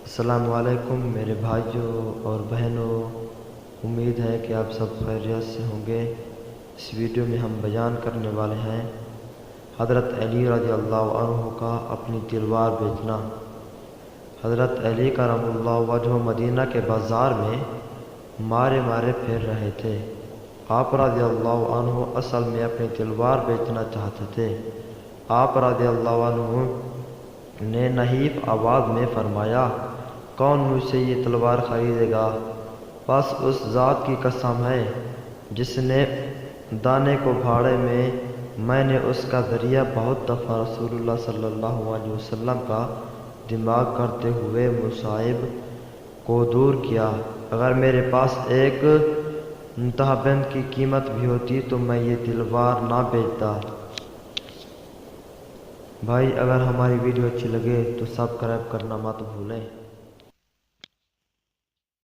السلام علیکم میرے بھائیوں اور بہنوں، امید ہے کہ آپ سب خیریت سے ہوں گے۔ اس ویڈیو میں ہم بیان کرنے والے ہیں حضرت علی رضی اللہ عنہ کا اپنی تلوار بیچنا۔ حضرت علی کرم اللہ وجہ مدینہ کے بازار میں مارے پھر رہے تھے۔ آپ رضی اللہ عنہ اصل میں اپنی تلوار بیچنا چاہتے تھے۔ آپ رضی اللہ عنہ نے نحیف آواز میں فرمایا، کون مجھ سے یہ تلوار خریدے گا؟ بس اس ذات کی قسم ہے جس نے دانے کو بھاڑے میں نے اس کا ذریعہ بہت دفعہ رسول اللہ صلی اللہ علیہ وسلم کا دماغ کرتے ہوئے مصائب کو دور کیا۔ اگر میرے پاس ایک منتہا بند کی قیمت بھی ہوتی تو میں یہ تلوار نہ بیچتا۔ بھائی اگر ہماری ویڈیو اچھی لگے تو سبسکرائب کرنا مت بھولیں۔